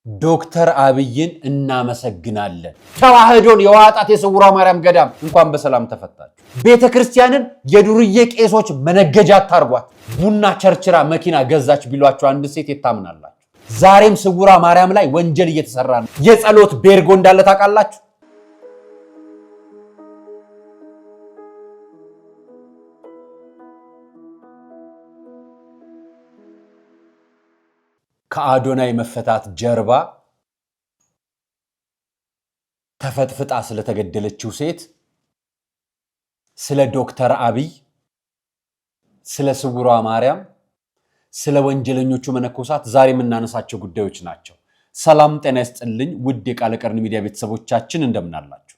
ዶክተር አብይን እናመሰግናለን። ተዋህዶን የዋጣት የስውሯ ማርያም ገዳም እንኳን በሰላም ተፈታችሁ። ቤተክርስቲያንን የዱርዬ ቄሶች መነገጃ ታርጓት። ቡና ቸርችራ መኪና ገዛች ቢሏችሁ አንድ ሴት የታምናላችሁ? ዛሬም ስውሯ ማርያም ላይ ወንጀል እየተሰራ ነው። የጸሎት ቤርጎ እንዳለ ታውቃላችሁ? ከአዶናይ መፈታት ጀርባ ተፈጥፍጣ ስለተገደለችው ሴት፣ ስለ ዶክተር አብይ፣ ስለ ስውሯ ማርያም፣ ስለ ወንጀለኞቹ መነኮሳት ዛሬ የምናነሳቸው ጉዳዮች ናቸው። ሰላም ጤና ይስጥልኝ ውድ የቃለ ቀርን ሚዲያ ቤተሰቦቻችን እንደምናላችሁ።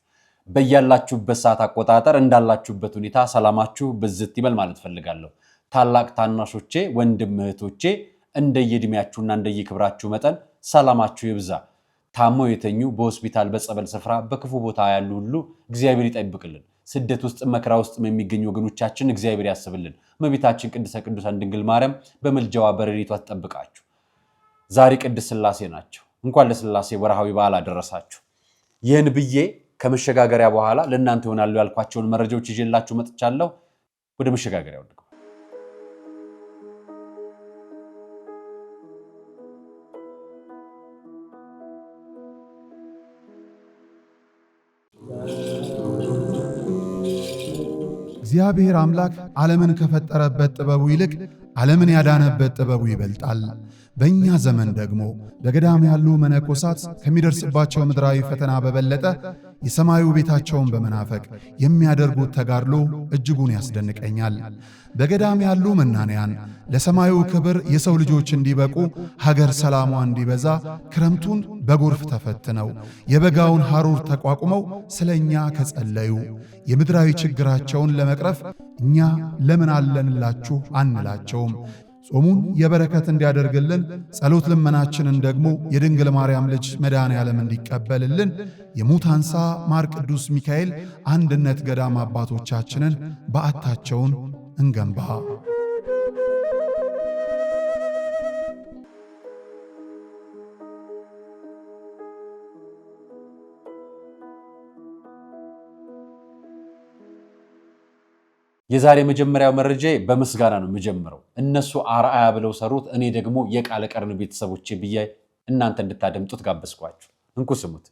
በያላችሁበት ሰዓት አቆጣጠር እንዳላችሁበት ሁኔታ ሰላማችሁ ብዝት ይበል ማለት ፈልጋለሁ። ታላቅ ታናሾቼ፣ ወንድም እህቶቼ እንደየድሚያችሁና እንደየክብራችሁ መጠን ሰላማችሁ ይብዛ። ታመው የተኙ በሆስፒታል በጸበል ስፍራ በክፉ ቦታ ያሉ ሁሉ እግዚአብሔር ይጠብቅልን። ስደት ውስጥ መከራ ውስጥ የሚገኙ ወገኖቻችን እግዚአብሔር ያስብልን። እመቤታችን ቅድስተ ቅዱሳን ድንግል ማርያም በመልጃዋ በረድኤቷ ትጠብቃችሁ። ዛሬ ቅድስት ሥላሴ ናቸው። እንኳን ለሥላሴ ወርሃዊ በዓል አደረሳችሁ። ይህን ብዬ ከመሸጋገሪያ በኋላ ለእናንተ ይሆናሉ ያልኳቸውን መረጃዎች ይዤላችሁ መጥቻለሁ። ወደ መሸጋገሪያው ልግባ። እግዚአብሔር አምላክ ዓለምን ከፈጠረበት ጥበቡ ይልቅ ዓለምን ያዳነበት ጥበቡ ይበልጣል። በእኛ ዘመን ደግሞ በገዳም ያሉ መነኮሳት ከሚደርስባቸው ምድራዊ ፈተና በበለጠ የሰማዩ ቤታቸውን በመናፈቅ የሚያደርጉት ተጋድሎ እጅጉን ያስደንቀኛል። በገዳም ያሉ መናንያን ለሰማዩ ክብር የሰው ልጆች እንዲበቁ፣ ሀገር ሰላሟ እንዲበዛ ክረምቱን በጎርፍ ተፈትነው የበጋውን ሐሩር ተቋቁመው ስለኛ ከጸለዩ የምድራዊ ችግራቸውን ለመቅረፍ እኛ ለምን አለንላችሁ አንላቸውም። ጾሙን የበረከት እንዲያደርግልን፣ ጸሎት ልመናችንን ደግሞ የድንግል ማርያም ልጅ መድኃኔ ዓለም እንዲቀበልልን የሙታንሳ ማር ቅዱስ ሚካኤል አንድነት ገዳም አባቶቻችንን በዓታቸውን እንገንባ። የዛሬ መጀመሪያው መረጃ በምስጋና ነው የምጀምረው። እነሱ አርአያ ብለው ሰሩት፣ እኔ ደግሞ የቃለ ቀርን ቤተሰቦቼ ብዬ እናንተ እንድታደምጡት ጋበዝኳችሁ። እንኩ ስሙት።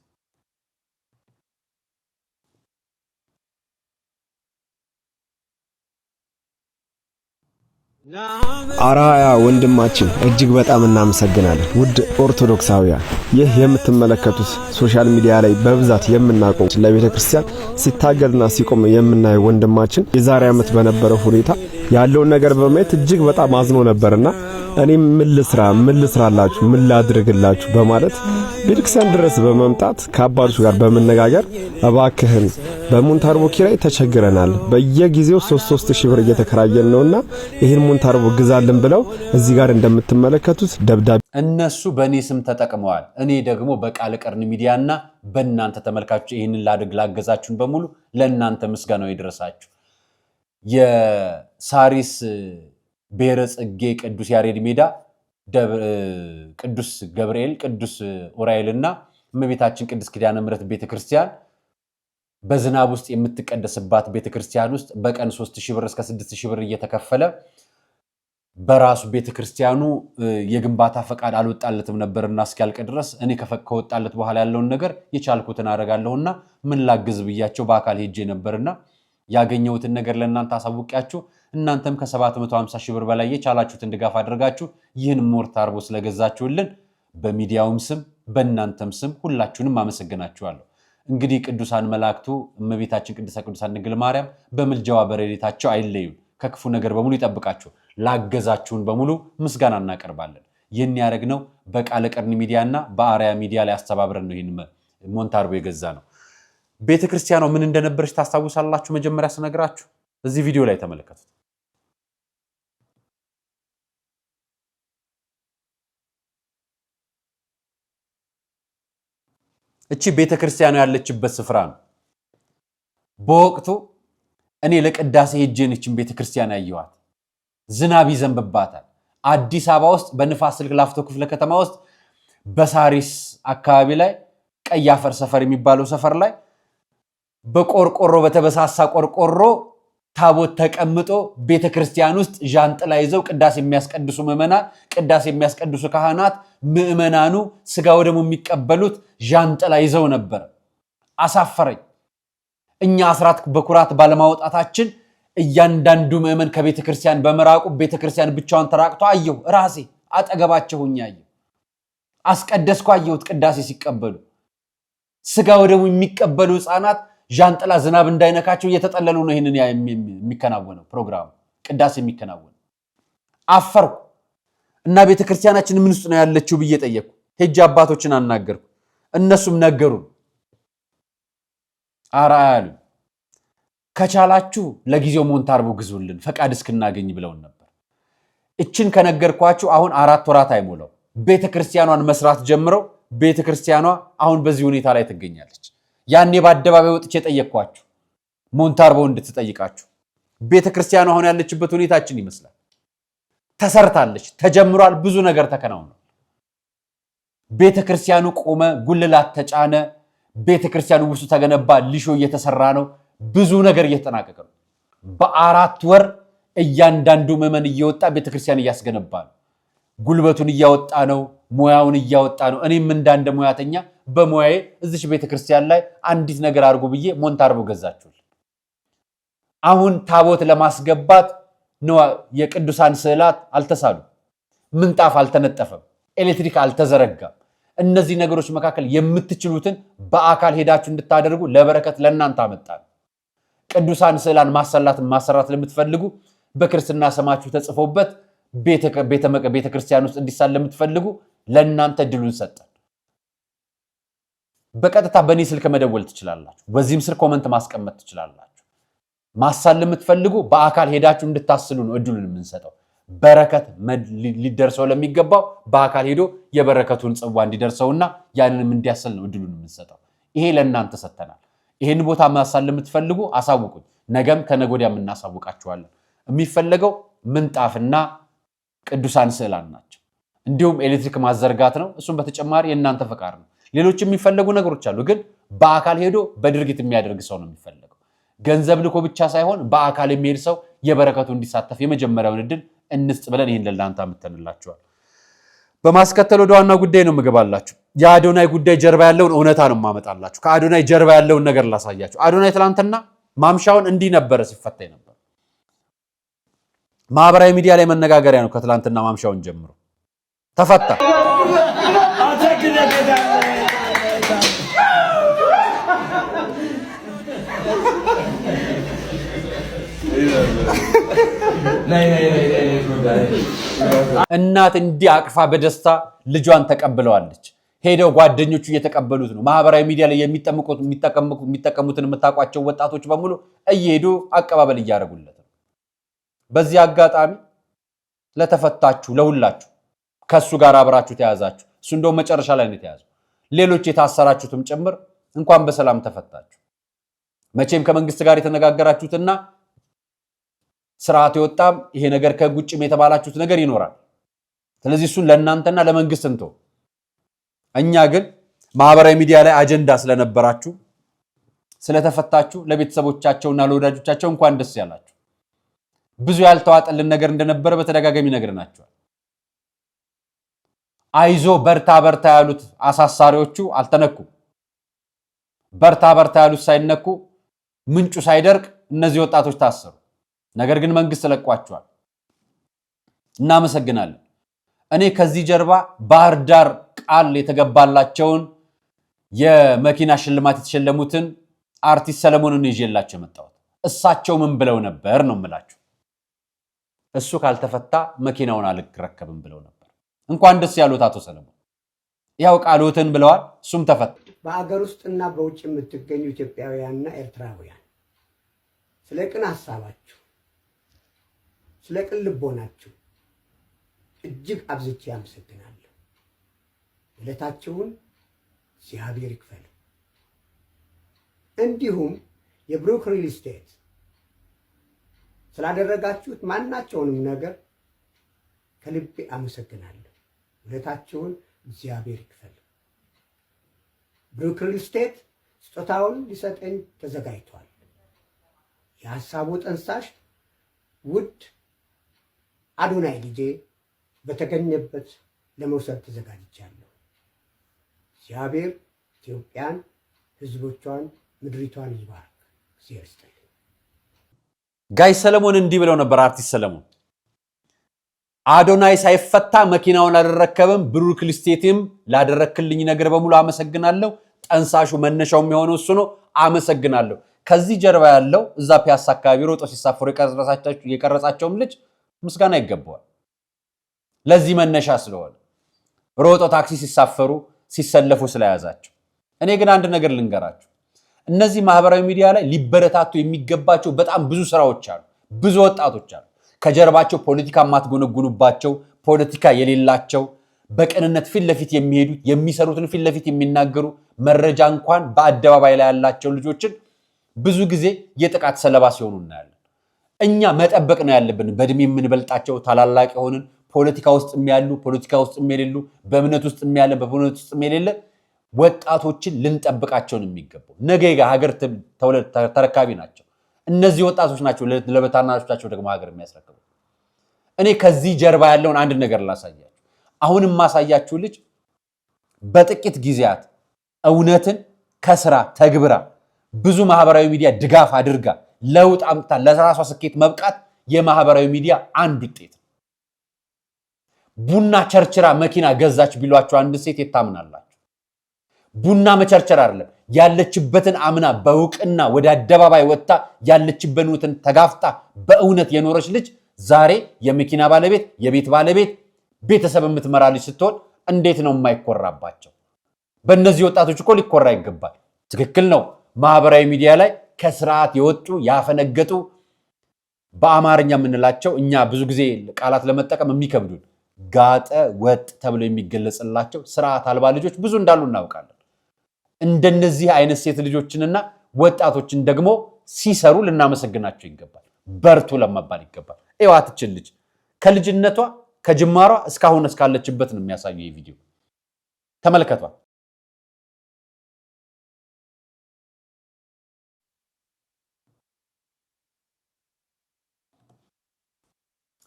አርአያ ወንድማችን እጅግ በጣም እናመሰግናለን። ውድ ኦርቶዶክሳውያን፣ ይህ የምትመለከቱት ሶሻል ሚዲያ ላይ በብዛት የምናውቀው ለቤተ ክርስቲያን ሲታገልና ሲቆም የምናየው ወንድማችን የዛሬ ዓመት በነበረው ሁኔታ ያለውን ነገር በማየት እጅግ በጣም አዝኖ ነበርና እኔም ምን ልስራላችሁ ምን ላድርግላችሁ በማለት ቤተክርስቲያን ድረስ በመምጣት ከአባቶች ጋር በመነጋገር እባክህን በሞንታርቦ ኪራይ ተቸግረናል፣ በየጊዜው 3 ሺህ ብር እየተከራየን ነውና ይሄን ሞንታርቦ ግዛልን ብለው እዚህ ጋር እንደምትመለከቱት ደብዳቤ እነሱ በእኔ ስም ተጠቅመዋል። እኔ ደግሞ በቃለ ቀርን ሚዲያና በእናንተ ተመልካቾች ይህንን ላገዛችሁን በሙሉ ለእናንተ ምስጋናው ይድረሳችሁ። የሳሪስ ብሔረ ጽጌ ቅዱስ ያሬድ ሜዳ ቅዱስ ገብርኤል፣ ቅዱስ ኡራኤልና እመቤታችን ቅድስት ኪዳነ ምሕረት ቤተክርስቲያን በዝናብ ውስጥ የምትቀደስባት ቤተክርስቲያን ውስጥ በቀን 3000 ብር እስከ 6000 ብር እየተከፈለ በራሱ ቤተክርስቲያኑ የግንባታ ፈቃድ አልወጣለትም ነበርና እስኪያልቅ ድረስ እኔ ከወጣለት በኋላ ያለውን ነገር የቻልኩትን አደርጋለሁና ምን ላግዝ ብያቸው በአካል ሄጄ ነበርና ያገኘሁትን ነገር ለእናንተ አሳውቂያችሁ እናንተም ከ750 ሺህ ብር በላይ የቻላችሁትን ድጋፍ አድርጋችሁ ይህን ሞንታርቦ ስለገዛችሁልን በሚዲያውም ስም በእናንተም ስም ሁላችሁንም አመሰግናችኋለሁ። እንግዲህ ቅዱሳን መላእክቱ እመቤታችን ቅድስተ ቅዱሳን ድንግል ማርያም በመልጃዋ በረድኤታቸው አይለዩን፣ ከክፉ ነገር በሙሉ ይጠብቃችሁ። ላገዛችሁን በሙሉ ምስጋና እናቀርባለን። ይህን ያደረግነው በቃለ ቀርን ሚዲያና በአርአያ ሚዲያ ላይ አስተባብረን ነው ይህን ሞንታርቦ የገዛ ነው። ቤተክርስቲያኗ ምን እንደነበረች ታስታውሳላችሁ? መጀመሪያ ስነግራችሁ እዚህ ቪዲዮ ላይ ተመለከቱት። እቺ ቤተክርስቲያኗ ያለችበት ስፍራ ነው። በወቅቱ እኔ ለቅዳሴ ሄጄ ነችን ቤተክርስቲያን ያየኋት። ዝናብ ይዘንብባታል። አዲስ አበባ ውስጥ በንፋስ ስልክ ላፍቶ ክፍለ ከተማ ውስጥ በሳሪስ አካባቢ ላይ ቀይ አፈር ሰፈር የሚባለው ሰፈር ላይ በቆርቆሮ በተበሳሳ ቆርቆሮ ታቦት ተቀምጦ ቤተክርስቲያን ውስጥ ዣንጥላ ይዘው ቅዳሴ የሚያስቀድሱ ምዕመናን፣ ቅዳሴ የሚያስቀድሱ ካህናት፣ ምዕመናኑ ስጋው ደግሞ የሚቀበሉት ዣንጥላ ይዘው ነበር። አሳፈረኝ። እኛ አስራት በኩራት ባለማውጣታችን እያንዳንዱ ምዕመን ከቤተክርስቲያን በመራቁ ቤተክርስቲያን ብቻዋን ተራቅቶ አየሁ። ራሴ አጠገባቸው ሆኜ አየሁ። አስቀደስኩ፣ አየሁት ቅዳሴ ሲቀበሉ። ስጋው ደግሞ የሚቀበሉ ህፃናት ዣንጥላ ዝናብ እንዳይነካቸው እየተጠለሉ ነው ይሄንን የሚከናወነው ፕሮግራም ቅዳሴ የሚከናወነው። አፈርኩ እና ቤተክርስቲያናችን ምን ውስጥ ነው ያለችው ብዬ ጠየቅኩ። ሄጄ አባቶችን አናገርኩ። እነሱም ነገሩን። አራያሉ ከቻላችሁ ለጊዜው ሞንታርቦ ግዙልን ፈቃድ እስክናገኝ ብለውን ነበር። እችን ከነገርኳችሁ አሁን 4 ወራት አይሞላው ቤተክርስቲያኗን መስራት ጀምረው ቤተክርስቲያኗ አሁን በዚህ ሁኔታ ላይ ትገኛለች። ያኔ በአደባባይ ወጥቼ ጠየቅኳችሁ ሞንታርቦ እንድትጠይቃችሁ። ቤተክርስቲያኗ አሁን ያለችበት ሁኔታችን ይመስላል። ተሰርታለች፣ ተጀምሯል፣ ብዙ ነገር ተከናውኗል። ቤተክርስቲያኑ ቆመ፣ ጉልላት ተጫነ፣ ቤተክርስቲያኑ ውስጡ ተገነባ፣ ሊሾ እየተሰራ ነው፣ ብዙ ነገር እየተጠናቀቀ ነው። በ4 ወር እያንዳንዱ ምዕመን እየወጣ ቤተክርስቲያን እያስገነባ ነው። ጉልበቱን እያወጣ ነው፣ ሙያውን እያወጣ ነው። እኔም እንዳንደ ሙያተኛ በሙያዬ እዚች ቤተክርስቲያን ላይ አንዲት ነገር አድርጉ ብዬ ሞንታርቦ ገዛችሁል። አሁን ታቦት ለማስገባት ነው። የቅዱሳን ስዕላት አልተሳሉ፣ ምንጣፍ አልተነጠፈም፣ ኤሌክትሪክ አልተዘረጋም። እነዚህ ነገሮች መካከል የምትችሉትን በአካል ሄዳችሁ እንድታደርጉ ለበረከት ለእናንተ አመጣል። ቅዱሳን ስዕላን ማሰራት ለምትፈልጉ በክርስትና ስማችሁ ተጽፎበት ቤተክርስቲያን ውስጥ እንዲሳል ለምትፈልጉ ለእናንተ ድሉን ሰጠን። በቀጥታ በእኔ ስልክ መደወል ትችላላችሁ። በዚህም ስር ኮመንት ማስቀመጥ ትችላላችሁ። ማሳል ለምትፈልጉ በአካል ሄዳችሁ እንድታስሉ ነው እድሉን የምንሰጠው። በረከት ሊደርሰው ለሚገባው በአካል ሄዶ የበረከቱን ጽዋ እንዲደርሰውና ያንንም እንዲያሰል ነው እድሉን የምንሰጠው። ይሄ ለእናንተ ሰጥተናል። ይሄን ቦታ ማሳል ለምትፈልጉ አሳውቁኝ። ነገም ከነጎዲያም እናሳውቃችኋለን። የሚፈለገው ምንጣፍና ቅዱሳን ስዕላን ናቸው። እንዲሁም ኤሌክትሪክ ማዘርጋት ነው። እሱም በተጨማሪ የእናንተ ፈቃድ ነው። ሌሎች የሚፈለጉ ነገሮች አሉ፣ ግን በአካል ሄዶ በድርጊት የሚያደርግ ሰው ነው የሚፈለገው። ገንዘብ ልኮ ብቻ ሳይሆን በአካል የሚሄድ ሰው የበረከቱ እንዲሳተፍ የመጀመሪያውን እድል እንስጥ ብለን ይህን ለእናንተ አምጥተንላችኋል። በማስከተል ወደ ዋና ጉዳይ ነው የምገባላችሁ። የአዶናይ ጉዳይ ጀርባ ያለውን እውነታ ነው የማመጣላችሁ። ከአዶናይ ጀርባ ያለውን ነገር ላሳያችሁ። አዶናይ ትላንትና ማምሻውን እንዲህ ነበረ ሲፈታ ነበር። ማህበራዊ ሚዲያ ላይ መነጋገሪያ ነው። ከትላንትና ማምሻውን ጀምሮ ተፈታ። እናት እንዲህ አቅፋ በደስታ ልጇን ተቀብለዋለች። ሄደው ጓደኞቹ እየተቀበሉት ነው። ማህበራዊ ሚዲያ ላይ የሚጠቀሙትን የምታውቋቸው ወጣቶች በሙሉ እየሄዱ አቀባበል እያደረጉለት ነው። በዚህ አጋጣሚ ለተፈታችሁ ለሁላችሁ ከሱ ጋር አብራችሁ ተያዛችሁ፣ እሱ እንደው መጨረሻ ላይ ነው የተያዘው፣ ሌሎች የታሰራችሁትም ጭምር እንኳን በሰላም ተፈታችሁ። መቼም ከመንግስት ጋር የተነጋገራችሁትና ስርዓት የወጣም ይሄ ነገር ከጉጭም የተባላችሁት ነገር ይኖራል። ስለዚህ እሱን ለእናንተና ለመንግስት እንተው። እኛ ግን ማህበራዊ ሚዲያ ላይ አጀንዳ ስለነበራችሁ ስለተፈታችሁ ለቤተሰቦቻቸውና ለወዳጆቻቸው እንኳን ደስ ያላችሁ። ብዙ ያልተዋጠልን ነገር እንደነበረ በተደጋጋሚ ነግረናችኋል። አይዞ በርታ በርታ ያሉት አሳሳሪዎቹ አልተነኩም። በርታ በርታ ያሉት ሳይነኩ ምንጩ ሳይደርቅ እነዚህ ወጣቶች ታሰሩ። ነገር ግን መንግስት ለቋቸዋል። እናመሰግናለን። እኔ ከዚህ ጀርባ ባህር ዳር ቃል የተገባላቸውን የመኪና ሽልማት የተሸለሙትን አርቲስት ሰለሞንን ይዤላቸው መጣሁት። እሳቸው ምን ብለው ነበር ነው የምላችሁ። እሱ ካልተፈታ መኪናውን አልረከብም ብለው ነበር። እንኳን ደስ ያሉት አቶ ሰለሞን፣ ያው ቃሎትን ብለዋል። እሱም ተፈታ። በአገር ውስጥና በውጭ የምትገኙ ኢትዮጵያውያንና ኤርትራውያን ስለ ቅን ሐሳባችሁ፣ ስለ ቅን ልቦናችሁ እጅግ አብዝቼ አመሰግናለሁ። ውለታችሁን እግዚአብሔር ይክፈል። እንዲሁም የብሩክ ሪል ስቴት ስላደረጋችሁት ማናቸውንም ነገር ከልቤ አመሰግናለሁ። ውለታችሁን እግዚአብሔር ይክፈል። ብሩክ ሪል ስቴት ስጦታውን ሊሰጠኝ ተዘጋጅቷል። የሐሳቡ ጠንሳሽ ውድ አዶናይ ልጄ በተገኘበት ለመውሰድ ተዘጋጅቻለሁ። እግዚአብሔር ኢትዮጵያን፣ ህዝቦቿን፣ ምድሪቷን ይባርክ። እግዚአብሔር ይስጥልኝ። ጋይ ሰለሞን እንዲህ ብለው ነበር። አርቲስት ሰለሞን አዶናይ ሳይፈታ መኪናውን አልረከበም። ብሩክ ሪል ስቴትም ላደረክልኝ ነገር በሙሉ አመሰግናለሁ። ጠንሳሹ መነሻው የሚሆነው እሱ ነው። አመሰግናለሁ። ከዚህ ጀርባ ያለው እዛ ፒያሳ አካባቢ ሮጦ ሲሳፈሩ የቀረጻቸውም ልጅ ምስጋና ይገባዋል። ለዚህ መነሻ ስለሆነ ሮጦ ታክሲ ሲሳፈሩ ሲሰለፉ ስለያዛቸው። እኔ ግን አንድ ነገር ልንገራችሁ። እነዚህ ማህበራዊ ሚዲያ ላይ ሊበረታቱ የሚገባቸው በጣም ብዙ ስራዎች አሉ። ብዙ ወጣቶች አሉ ከጀርባቸው ፖለቲካ ማትጎነጉኑባቸው፣ ፖለቲካ የሌላቸው፣ በቅንነት ፊት ለፊት የሚሄዱ የሚሰሩትን ፊት ለፊት የሚናገሩ መረጃ እንኳን በአደባባይ ላይ ያላቸው ልጆችን ብዙ ጊዜ የጥቃት ሰለባ ሲሆኑ እናያለን። እኛ መጠበቅ ነው ያለብን። በእድሜ የምንበልጣቸው ታላላቅ የሆንን ፖለቲካ ውስጥ የሚያሉ ፖለቲካ ውስጥ የሌሉ በእምነት ውስጥ የሚያለ በእምነት ውስጥ የሌለ ወጣቶችን ልንጠብቃቸው ነው የሚገባው። ነገ ሀገር ተረካቢ ናቸው። እነዚህ ወጣቶች ናቸው ለበታናሾቻቸው ደግሞ ሀገር የሚያስረክቡ። እኔ ከዚህ ጀርባ ያለውን አንድ ነገር ላሳያችሁ። አሁንም ማሳያችሁ ልጅ በጥቂት ጊዜያት እውነትን ከስራ ተግብራ ብዙ ማህበራዊ ሚዲያ ድጋፍ አድርጋ ለውጥ አምጥታ ለራሷ ስኬት መብቃት የማህበራዊ ሚዲያ አንድ ውጤት ነው። ቡና ቸርችራ መኪና ገዛች ቢሏቸው አንድ ሴት የታምናላችሁ? ቡና መቸርቸር አይደለም፣ ያለችበትን አምና በእውቅና ወደ አደባባይ ወጥታ ያለችበትን ተጋፍጣ በእውነት የኖረች ልጅ ዛሬ የመኪና ባለቤት፣ የቤት ባለቤት፣ ቤተሰብ የምትመራ ልጅ ስትሆን እንዴት ነው የማይኮራባቸው? በእነዚህ ወጣቶች እኮ ሊኮራ ይገባል። ትክክል ነው። ማህበራዊ ሚዲያ ላይ ከስርዓት የወጡ ያፈነገጡ በአማርኛ የምንላቸው እኛ ብዙ ጊዜ ቃላት ለመጠቀም የሚከብዱን ጋጠ ወጥ ተብሎ የሚገለጽላቸው ስርዓት አልባ ልጆች ብዙ እንዳሉ እናውቃለን። እንደነዚህ አይነት ሴት ልጆችንና ወጣቶችን ደግሞ ሲሰሩ ልናመሰግናቸው ይገባል። በርቱ ለመባል ይገባል። እዋትችን ልጅ ከልጅነቷ ከጅማሯ እስካሁን እስካለችበት ነው የሚያሳየው። ይህ ቪዲዮ ተመልከቷ።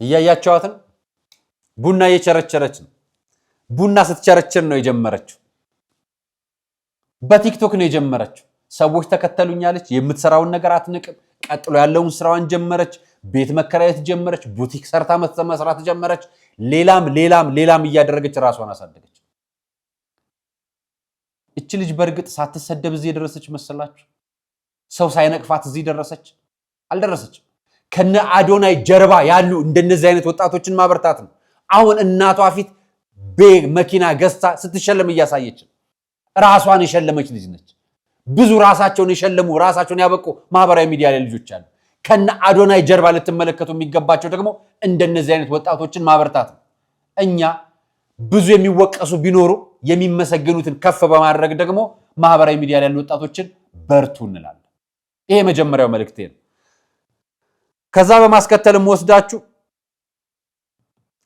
እያያቸዋትን ቡና እየቸረቸረች ነው። ቡና ስትቸረችር ነው የጀመረችው። በቲክቶክ ነው የጀመረችው። ሰዎች ተከተሉኛለች። የምትሰራውን ነገር አትንቅም። ቀጥሎ ያለውን ስራዋን ጀመረች። ቤት መከራየት ጀመረች። ቡቲክ ሰርታ መስራት ጀመረች። ሌላም እያደረገች ራሷን አሳደገች። እቺ ልጅ በእርግጥ ሳትሰደብ እዚህ የደረሰች መሰላችሁ? ሰው ሳይነቅፋት እዚህ ደረሰች? አልደረሰችም። ከነ አዶናይ ጀርባ ያሉ እንደነዚህ አይነት ወጣቶችን ማበርታት ነው። አሁን እናቷ ፊት መኪና ገዝታ ስትሸለም እያሳየች ራሷን የሸለመች ልጅ ነች። ብዙ ራሳቸውን የሸለሙ ራሳቸውን ያበቁ ማህበራዊ ሚዲያ ላይ ልጆች አሉ። ከነ አዶናይ ጀርባ ልትመለከቱ የሚገባቸው ደግሞ እንደነዚህ አይነት ወጣቶችን ማበርታት ነው። እኛ ብዙ የሚወቀሱ ቢኖሩ የሚመሰገኑትን ከፍ በማድረግ ደግሞ ማህበራዊ ሚዲያ ላይ ያሉ ወጣቶችን በርቱ እንላለን። ይሄ መጀመሪያው መልእክቴ ነው። ከዛ በማስከተልም ወስዳችሁ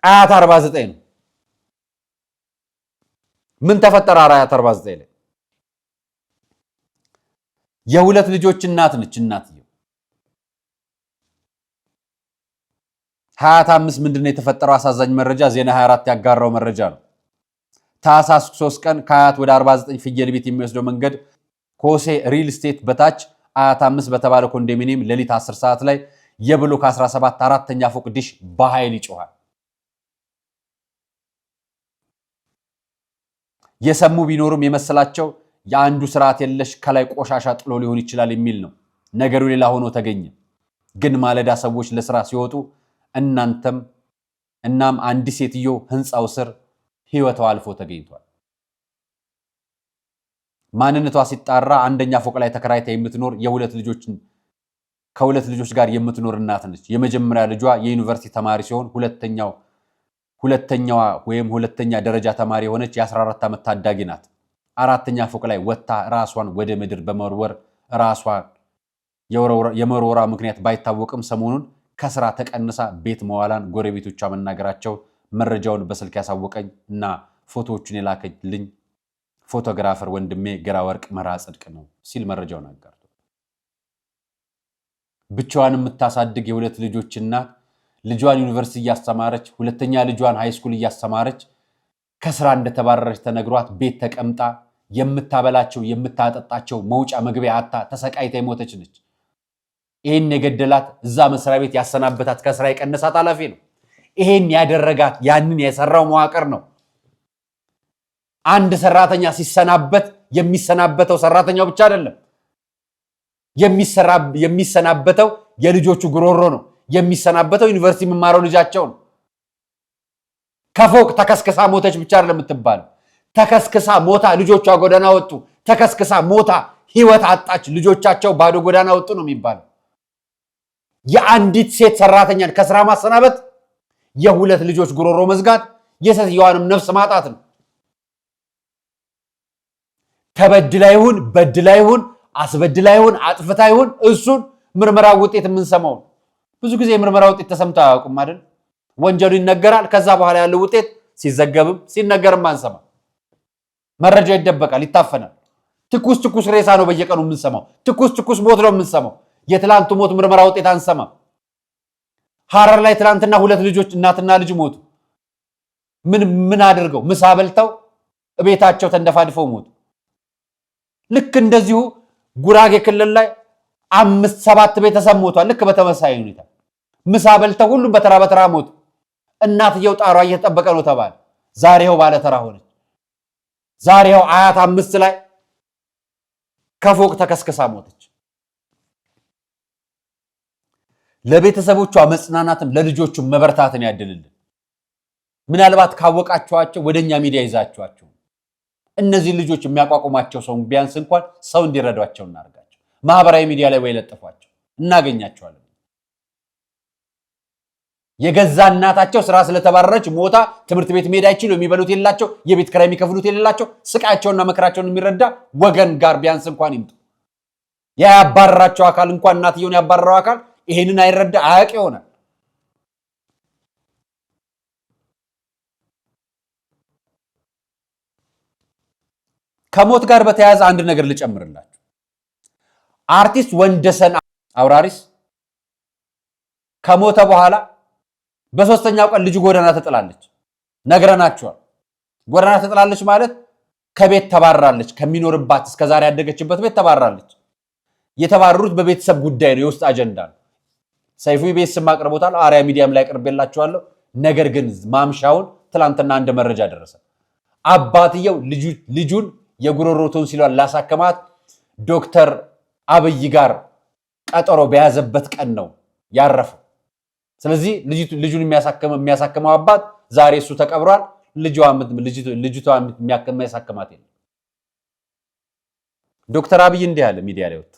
አያት 49 ነው። ምን ተፈጠረ? አያት 49 ላይ የሁለት ልጆች እናት ነች። እናትየው ሀያት 5 ምንድነው የተፈጠረው? አሳዛኝ መረጃ ዜና 24 ያጋራው መረጃ ነው። ታህሳስ 3 ቀን ከአያት ወደ 49 ፍየል ቤት የሚወስደው መንገድ ኮሴ ሪል ስቴት በታች አያት 5 በተባለ ኮንዶሚኒየም ሌሊት 10 ሰዓት ላይ የብሎክ 17 አራተኛ ፎቅ ዲሽ በኃይል ይጮሃል። የሰሙ ቢኖሩም የመሰላቸው የአንዱ ስርዓት የለሽ ከላይ ቆሻሻ ጥሎ ሊሆን ይችላል የሚል ነው። ነገሩ ሌላ ሆኖ ተገኘ። ግን ማለዳ ሰዎች ለስራ ሲወጡ እናም አንዲት ሴትዮ ህንፃው ስር ህይወቷ አልፎ ተገኝቷል። ማንነቷ ሲጣራ አንደኛ ፎቅ ላይ ተከራይታ የምትኖር ከሁለት ልጆች ጋር የምትኖር እናት ነች። የመጀመሪያ ልጇ የዩኒቨርሲቲ ተማሪ ሲሆን ሁለተኛ ደረጃ ተማሪ የሆነች የ14 ዓመት ታዳጊ ናት። አራተኛ ፎቅ ላይ ወጥታ ራሷን ወደ ምድር በመወርወር ራሷን የመወርወሯ ምክንያት ባይታወቅም ሰሞኑን ከስራ ተቀንሳ ቤት መዋላን ጎረቤቶቿ መናገራቸው መረጃውን በስልክ ያሳወቀኝ እና ፎቶዎቹን የላከልኝ ፎቶግራፈር ወንድሜ ግራወርቅ መራ ጽድቅ ነው ሲል መረጃውን አጋርቷል። ብቻዋን የምታሳድግ የሁለት ልጆች እናት ልጇን ዩኒቨርሲቲ እያስተማረች ሁለተኛ ልጇን ሃይስኩል እያስተማረች ከስራ እንደተባረረች ተነግሯት ቤት ተቀምጣ የምታበላቸው የምታጠጣቸው መውጫ መግቢያ አጣ ተሰቃይታ የሞተች ነች። ይሄን የገደላት እዛ መስሪያ ቤት ያሰናበታት ከስራ የቀነሳት ኃላፊ ነው። ይሄን ያደረጋት ያንን የሰራው መዋቅር ነው። አንድ ሰራተኛ ሲሰናበት የሚሰናበተው ሰራተኛው ብቻ አይደለም። የሚሰናበተው የልጆቹ ጉሮሮ ነው። የሚሰናበተው ዩኒቨርሲቲ መማረው ልጃቸው ነው። ከፎቅ ተከስከሳ ሞተች ብቻ አይደለም የምትባለው። ተከስከሳ ሞታ ልጆቿ ጎዳና ወጡ። ተከስከሳ ሞታ ህይወት አጣች ልጆቻቸው ባዶ ጎዳና ወጡ ነው የሚባለው። የአንዲት ሴት ሰራተኛን ከስራ ማሰናበት የሁለት ልጆች ጉሮሮ መዝጋት የሴትየዋንም ነፍስ ማጣት ነው። ተበድላ ይሁን በድላ ይሁን አስበድላ ይሁን አጥፍታ ይሁን እሱን ምርመራ ውጤት የምንሰማው ብዙ ጊዜ ምርመራ ውጤት ተሰምቶ አያውቅም አይደል? ወንጀሉ ይነገራል። ከዛ በኋላ ያለው ውጤት ሲዘገብም ሲነገርም አንሰማ። መረጃ ይደበቃል፣ ይታፈናል። ትኩስ ሬሳ ነው በየቀኑ የምንሰማው። ትኩስ ሞት ነው የምንሰማው። የትላንቱ ሞት ምርመራ ውጤት አንሰማ። ሐረር ላይ ትላንትና ሁለት ልጆች እናትና ልጅ ሞቱ። ምን አድርገው? ምሳ በልተው ቤታቸው ተንደፋድፈው ሞቱ። ልክ እንደዚሁ ጉራጌ ክልል ላይ 5-7 ቤተሰብ ሞቷል። ልክ በተመሳሳይ ሁኔታ ምሳ በልተው ሁሉም በተራ በተራ ሞቱ። እናትየው ጣሯ እየተጠበቀ ነው ተባለ። ዛሬው ባለ ተራ ሆነች። ዛሬው አያት 5 ላይ ከፎቅ ተከስከሳ ሞተች። ለቤተሰቦቿ መጽናናትም ለልጆቹ መበርታትን ያድልልን። ምናልባት ካወቃቸዋቸው ወደኛ ሚዲያ ይዛቸዋቸው እነዚህ ልጆች የሚያቋቁማቸው ሰው ቢያንስ እንኳን ሰው እንዲረዷቸው እናርጋቸው። ማህበራዊ ሚዲያ ላይ ወይ ለጥፏቸው እናገኛቸዋለን። የገዛ እናታቸው ስራ ስለተባረረች ሞታ ትምህርት ቤት መሄድ አይችሉ የሚበሉት የሌላቸው የቤት ኪራይ የሚከፍሉት የሌላቸው ስቃያቸውና መከራቸውን የሚረዳ ወገን ጋር ቢያንስ እንኳን ይምጡ። ያባረራቸው አካል እንኳን እናትየውን ያባረረው አካል ይሄንን አይረዳ አያውቅ ይሆናል። ከሞት ጋር በተያያዘ አንድ ነገር ልጨምርላችሁ። አርቲስት ወንደሰን አውራሪስ ከሞተ በኋላ በሶስተኛው ቀን ልጅ ጎዳና ተጥላለች። ነግረናችኋል። ጎዳና ተጥላለች ማለት ከቤት ተባራለች። ከሚኖርባት እስከዛሬ ያደገችበት ቤት ተባራለች። የተባረሩት በቤተሰብ ጉዳይ ነው፣ የውስጥ አጀንዳ ነው። ሰይፉ ቤተሰብ ማቅረቦታል፣ አርያ ሚዲያም ላይ አቅርቤላችኋለሁ። ነገር ግን ማምሻውን ትላንትና አንድ መረጃ ደረሰ። አባትየው ልጁን የጉሮሮቱን ሲሏል ላሳከማት ዶክተር አብይ ጋር ቀጠሮ በያዘበት ቀን ነው ያረፈው። ስለዚህ ልጁን የሚያሳክመው አባት ዛሬ እሱ ተቀብሯል። ልጅቷ የሚያሳክማት የለም። ዶክተር አብይ እንዲህ አለ ሚዲያ ላይ ወጥቶ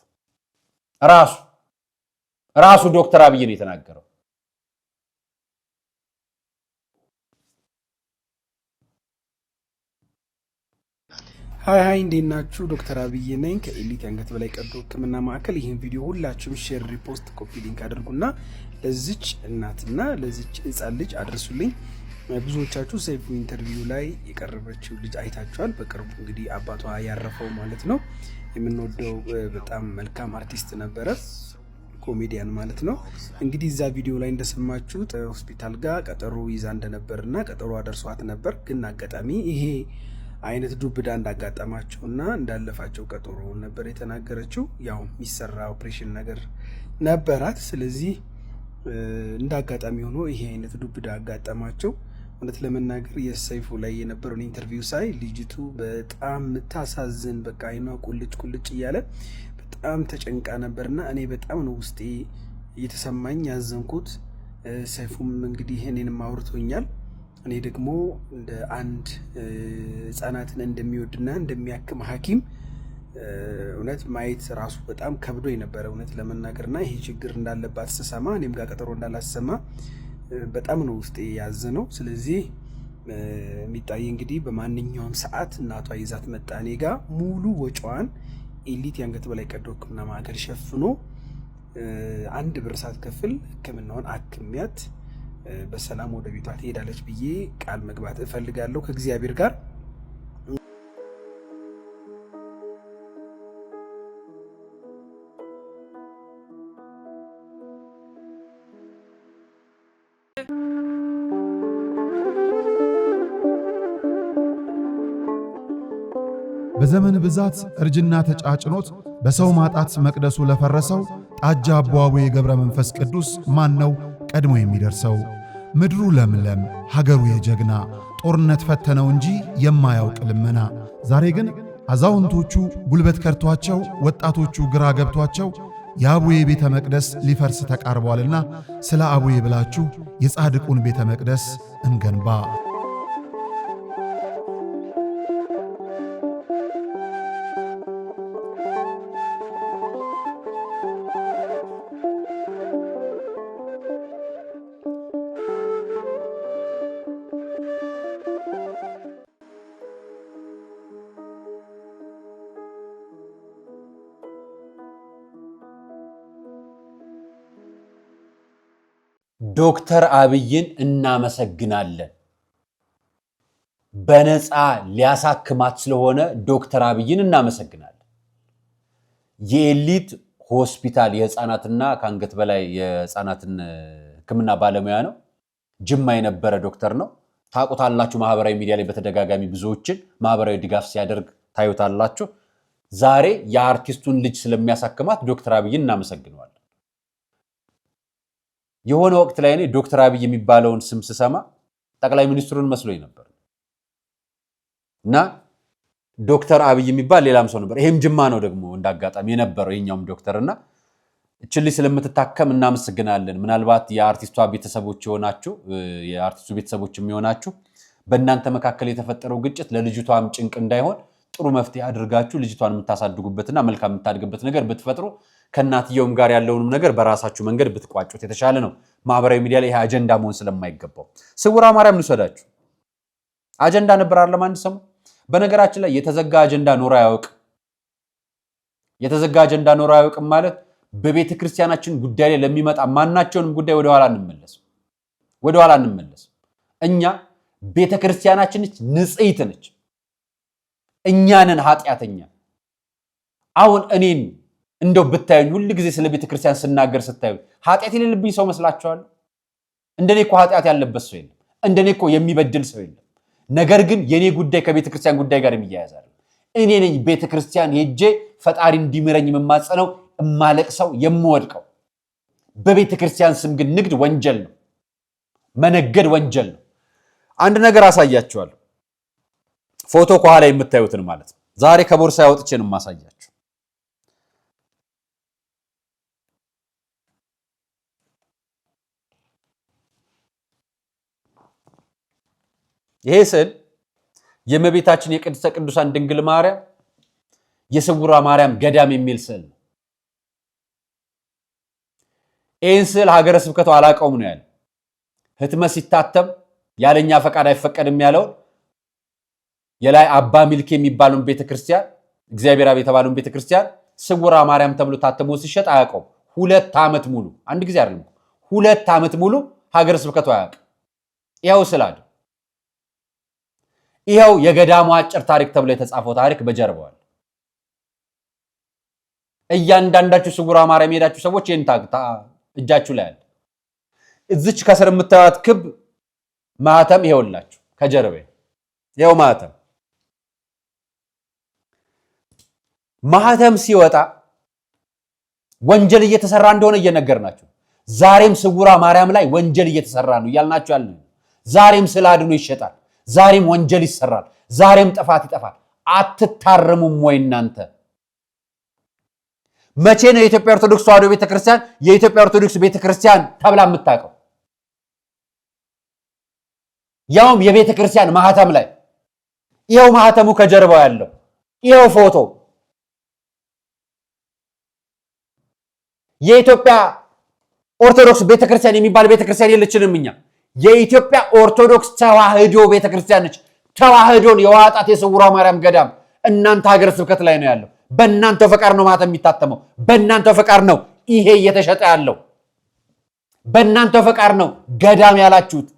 ራሱ ዶክተር አብይ ነው የተናገረው። ሃይ እንዴት ናችሁ? ዶክተር አብይ ነኝ ከኤሊት የአንገት በላይ ቀዶ ሕክምና ማዕከል። ይህን ቪዲዮ ሁላችሁም ሼር፣ ሪፖስት፣ ኮፒ ሊንክ አድርጉና ለዚች እናትና ለዚች ሕፃን ልጅ አድርሱልኝ። ብዙዎቻችሁ ሰይፉ ኢንተርቪው ላይ የቀረበችው ልጅ አይታችኋል። በቅርቡ እንግዲህ አባቷ ያረፈው ማለት ነው። የምንወደው በጣም መልካም አርቲስት ነበረ፣ ኮሜዲያን ማለት ነው። እንግዲህ እዛ ቪዲዮ ላይ እንደሰማችሁት ሆስፒታል ጋር ቀጠሮ ይዛ እንደነበርና ቀጠሮ አደርሷት ነበር። ግን አጋጣሚ ይሄ አይነት ዱብዳ እንዳጋጠማቸውና እንዳለፋቸው ቀጠሮ ነበር የተናገረችው። ያው የሚሰራ ኦፕሬሽን ነገር ነበራት። ስለዚህ እንዳጋጣሚ ሆኖ ይሄ አይነት ዱብዳ አጋጠማቸው። እውነት ለመናገር የሰይፉ ላይ የነበረውን ኢንተርቪው ሳይ ልጅቱ በጣም የምታሳዝን በቃ አይኗ ቁልጭ እያለ በጣም ተጨንቃ ነበርና እኔ በጣም ነው ውስጤ እየተሰማኝ ያዘንኩት። ሰይፉም እንግዲህ እኔንም አውርቶኛል። እኔ ደግሞ እንደ አንድ ህፃናትን እንደሚወድና እንደሚያክም ሐኪም እውነት ማየት ራሱ በጣም ከብዶ የነበረ እውነት ለመናገርና ይሄ ችግር እንዳለባት ስሰማ እኔም ጋር ቀጠሮ እንዳላሰማ በጣም ነው ውስጤ ያዘነው። ስለዚህ የሚታይ እንግዲህ በማንኛውም ሰዓት እናቷ ይዛት መጣ እኔ ጋር ሙሉ ወጪዋን ኤሊት የአንገት በላይ ቀዶ ሕክምና ማዕከል ሸፍኖ 1 ብር ሳትከፍል ሕክምናውን አክሚያት በሰላም ወደ ቤቷ ትሄዳለች ብዬ ቃል መግባት እፈልጋለሁ ከእግዚአብሔር ጋር። በዘመን ብዛት እርጅና ተጫጭኖት በሰው ማጣት መቅደሱ ለፈረሰው ጣጃ አቦአቡዬ ገብረ መንፈስ ቅዱስ ማን ነው ቀድሞ የሚደርሰው? ምድሩ ለምለም ሀገሩ የጀግና ጦርነት ፈተነው እንጂ የማያውቅ ልመና። ዛሬ ግን አዛውንቶቹ ጉልበት ከርቷቸው፣ ወጣቶቹ ግራ ገብቷቸው የአቡዬ ቤተ መቅደስ ሊፈርስ ተቃርቧልና ስለ አቡዬ ብላችሁ የጻድቁን ቤተ መቅደስ እንገንባ። ዶክተር አብይን እናመሰግናለን። በነፃ ሊያሳክማት ስለሆነ ዶክተር አብይን እናመሰግናለን። የኤሊት ሆስፒታል የህፃናትና ከአንገት በላይ የህፃናትን ህክምና ባለሙያ ነው። ጅማ የነበረ ዶክተር ነው። ታውቁታላችሁ። ማህበራዊ ሚዲያ ላይ በተደጋጋሚ ብዙዎችን ማህበራዊ ድጋፍ ሲያደርግ ታዩታላችሁ። ዛሬ የአርቲስቱን ልጅ ስለሚያሳክማት ዶክተር አብይን እናመሰግነዋለን። የሆነ ወቅት ላይ እኔ ዶክተር አብይ የሚባለውን ስም ስሰማ ጠቅላይ ሚኒስትሩን መስሎኝ ነበር እና ዶክተር አብይ የሚባል ሌላም ሰው ነበር። ይሄም ጅማ ነው ደግሞ እንዳጋጣሚ የነበረው የኛውም ዶክተርና እችሊ ስለምትታከም እናመሰግናለን። ምናልባት የአርቲስቷ ቤተሰቦች የሆናችሁ የአርቲስቱ ቤተሰቦች የሚሆናችሁ በእናንተ መካከል የተፈጠረው ግጭት ለልጅቷም ጭንቅ እንዳይሆን ጥሩ መፍትሄ አድርጋችሁ ልጅቷን የምታሳድጉበትና መልካም የምታድግበት ነገር ብትፈጥሩ ከናትየውም ጋር ያለውንም ነገር በራሳችሁ መንገድ ብትቋጩት የተሻለ ነው። ማህበራዊ ሚዲያ ላይ ይሄ አጀንዳ መሆን ስለማይገባው ስውራ ማርያም ልውሰዳችሁ። አጀንዳ ነበር አይደለም አንድ ሰሞን። በነገራችን ላይ የተዘጋ አጀንዳ ኖሮ አያውቅ። የተዘጋ አጀንዳ ኖሮ አያውቅም ማለት በቤተ ክርስቲያናችን ጉዳይ ላይ ለሚመጣ ማናቸውንም ጉዳይ ወደኋላ እንመለስ። እኛ ቤተ ክርስቲያናችን ንጽሕት ነች። እኛንን ኃጢአተኛ። አሁን እኔን እንደው ብታዩኝ ሁሉ ጊዜ ስለ ቤተ ክርስቲያን ስናገር ስታዩ ኃጢአት የሌለብኝ ሰው መስላችኋል? እንደኔ እኮ ኃጢአት ያለበት ሰው የለም። እንደኔ እኮ የሚበድል ሰው የለም። ነገር ግን የኔ ጉዳይ ከቤተ ክርስቲያን ጉዳይ ጋር የሚያያዛል። እኔ ነኝ ቤተ ክርስቲያን ሄጄ ፈጣሪ እንዲምረኝ የምማጸነው፣ እማለቅሰው፣ የምወድቀው። በቤተ ክርስቲያን ስም ግን ንግድ ወንጀል ነው። መነገድ ወንጀል ነው። አንድ ነገር አሳያችኋለሁ። ፎቶ ከኋላ የምታዩትን ማለት ነው። ዛሬ ከቦርሳ ያወጥቼን ማሳያችሁ። ይሄ ስዕል የእመቤታችን የቅድስተ ቅዱሳን ድንግል ማርያም የስውሯ ማርያም ገዳም የሚል ስዕል ነው። ይህን ስዕል ሀገረ ስብከቱ አላቀውም ነው ያለው። ህትመት ሲታተም ያለኛ ፈቃድ አይፈቀድም ያለውን የላይ አባ ሚልክ የሚባለውን ቤተክርስቲያን እግዚአብሔር አብ የተባለውን ቤተክርስቲያን ስውሯ ማርያም ተብሎ ታተሞ ሲሸጥ አያውቀውም። 2 ዓመት ሙሉ አንድ ጊዜ አይደለም 2 ዓመት ሙሉ ሀገረ ስብከቱ አያውቅ። ይኸው ስላለ ይኸው የገዳሙ አጭር ታሪክ ተብሎ የተጻፈው ታሪክ በጀርባው አለ። እያንዳንዳችሁ ስውሯ ማርያም ሄዳችሁ ሰዎች ይሄን እጃችሁ ላይ አለ። እዚች ከስር የምታዩት ክብ ማህተም ይኸውላችሁ ከጀርባው ይኸው ማህተም ሲወጣ ወንጀል እየተሰራ እንደሆነ እየነገርናችሁ፣ ዛሬም ስውሯ ማርያም ላይ ወንጀል እየተሰራ ነው እያልናችሁ ያለን። ዛሬም ስለ አድኖ ይሸጣል። ዛሬም ወንጀል ይሰራል። ዛሬም ጥፋት ይጠፋል። አትታረሙም ወይ እናንተ? መቼ ነው የኢትዮጵያ ኦርቶዶክስ ተዋሕዶ ቤተክርስቲያን የኢትዮጵያ ኦርቶዶክስ ቤተክርስቲያን ተብላ የምታውቀው? ያውም የቤተክርስቲያን ማህተም ላይ ይኸው ማህተሙ ከጀርባው ያለው ይኸው ፎቶ የኢትዮጵያ ኦርቶዶክስ ቤተክርስቲያን የሚባል ቤተክርስቲያን የለችንም እኛ። የኢትዮጵያ ኦርቶዶክስ ተዋሕዶ ቤተክርስቲያን ነች። ተዋሕዶን የዋጣት የስውሯ ማርያም ገዳም እናንተ ሀገረ ስብከት ላይ ነው ያለው። በእናንተው ፈቃድ ነው ማህተም የሚታተመው። በእናንተው ፈቃድ ነው ይሄ እየተሸጠ ያለው። በእናንተ ፈቃድ ነው ገዳም ያላችሁት።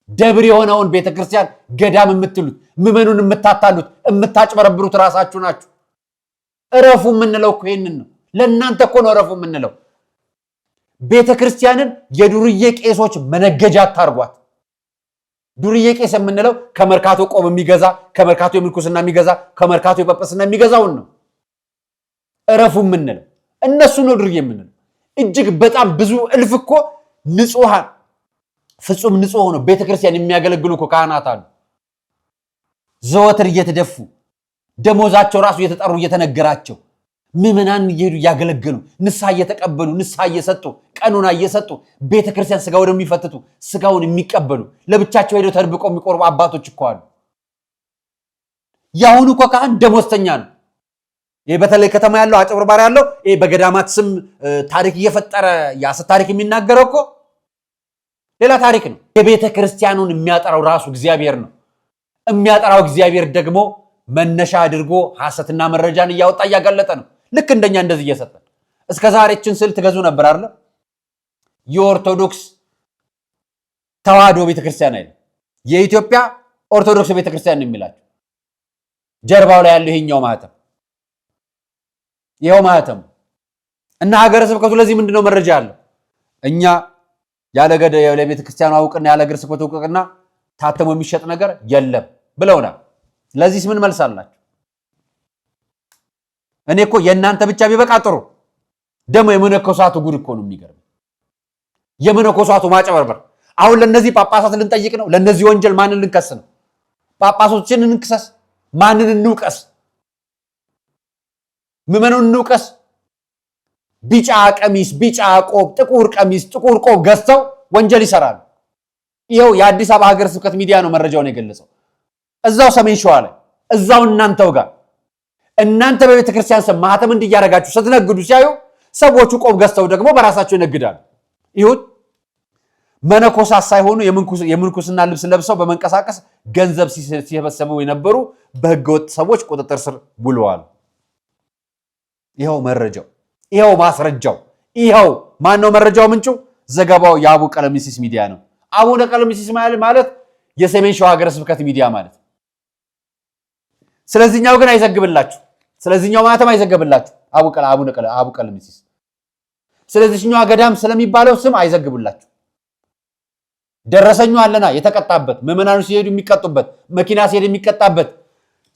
ደብር የሆነውን ቤተክርስቲያን ገዳም የምትሉት ምዕመኑን የምታታሉት የምታጭበረብሩት ራሳችሁ ናችሁ። እረፉ የምንለው እኮ ይሄንን ነው። ለእናንተ እኮ ነው እረፉ የምንለው። ቤተክርስቲያንን የዱርዬ ቄሶች መነገጃ አታርጓት። ዱርዬ ቄስ የምንለው ከመርካቶ ቆብ የሚገዛ ከመርካቶ የምንኩስና የሚገዛ ከመርካቶ የጳጳስና የሚገዛውን ነው እረፉ የምንለው። እነሱ ነው ዱርዬ የምንለው። እጅግ በጣም ብዙ እልፍ እኮ ንጹሃን ፍጹም ንጹህ ሆነው ቤተክርስቲያን የሚያገለግሉ እኮ ካህናት አሉ። ዘወትር እየተደፉ ደሞዛቸው ራሱ እየተጠሩ እየተነገራቸው ምዕመናን እየሄዱ እያገለገሉ ንስሐ እየተቀበሉ ንስሐ እየሰጡ ቀኑና እየሰጡ ቤተክርስቲያን ስጋውን የሚፈትቱ ስጋውን የሚቀበሉ ለብቻቸው ሄደው ተደብቀው የሚቆርቡ አባቶች እኮ አሉ። ያሁኑ እኮ ካህን ደሞዝተኛ ነው። ይሄ በተለይ ከተማ ያለው አጭበርባሪ ያለው ይሄ በገዳማት ስም ታሪክ እየፈጠረ ያሰ ታሪክ የሚናገረው እኮ ሌላ ታሪክ ነው። የቤተ ክርስቲያኑን የሚያጠራው ራሱ እግዚአብሔር ነው። የሚያጠራው እግዚአብሔር ደግሞ መነሻ አድርጎ ሐሰትና መረጃን እያወጣ እያጋለጠ ነው። ልክ እንደኛ እንደዚህ እየሰጠን እስከ ዛሬችን ስል ትገዙ ነበር አይደል? የኦርቶዶክስ ተዋህዶ ቤተክርስቲያን አይደል? የኢትዮጵያ ኦርቶዶክስ ቤተክርስቲያን ነው የሚላቸው። ጀርባው ላይ ያለው ይሄኛው ማህተም ይሄው ማህተም እና ሀገረ ስብከቱ ለዚህ ምንድነው መረጃ አለው? እኛ ያለ ቤተክርስቲያኑ አውቅና ያለ ሀገረ ስብከቱ አውቅና ታተሞ የሚሸጥ ነገር የለም ብለውናል። ለዚህስ ምን መልሳላችሁ? እኔ እኮ የእናንተ ብቻ ቢበቃ ጥሩ። ደግሞ የመነኮሳቱ ጉድ እኮ ነው የሚገርም። የመነኮሳቱ ማጨበርበር። አሁን ለነዚህ ጳጳሳት ልንጠይቅ ነው? ለነዚህ ወንጀል ማንን ልንከስ ነው? ጳጳሶችን እንክሰስ? ማንን እንውቀስ? ምዕመኑን እንውቀስ? ቢጫ ቀሚስ፣ ቢጫ ቆብ፣ ጥቁር ቀሚስ፣ ጥቁር ቆብ ገዝተው ወንጀል ይሰራሉ። ይኸው የአዲስ አበባ ሀገረ ስብከት ሚዲያ ነው መረጃውን የገለጸው። እዛው ሰሜን ሸዋ ላይ እዛው እናንተው ጋር እናንተ በቤተ ክርስቲያን ስም ማህተም እንዲያረጋችሁ ስትነግዱ ሲያዩ ሰዎቹ ቆብ ገዝተው ደግሞ በራሳቸው ይነግዳሉ። ይሁን መነኮሳት ሳይሆኑ የምንኩስና ልብስ ለብሰው በመንቀሳቀስ ገንዘብ ሲሰበሰቡ የነበሩ በህገወጥ ሰዎች ቁጥጥር ስር ውለዋል። ይኸው መረጃው፣ ይኸው ማስረጃው፣ ይኸው ማነው መረጃው ምንጩ? ዘገባው የአቡ ቀለምሲስ ሚዲያ ነው። አቡነ ቀለምሲስ ማለት የሰሜን ሸዋ ሀገረ ስብከት ሚዲያ ማለት። ስለዚህኛው ግን አይዘግብላችሁ። ስለዚህኛው ማህተም አይዘግብላችሁ አቡ ቀለምሲስ። ስለዚህኛው ገዳም ስለሚባለው ስም አይዘግብላችሁ። ደረሰኙ አለና የተቀጣበት ምዕመናኑ ሲሄዱ የሚቀጡበት መኪና ሲሄድ የሚቀጣበት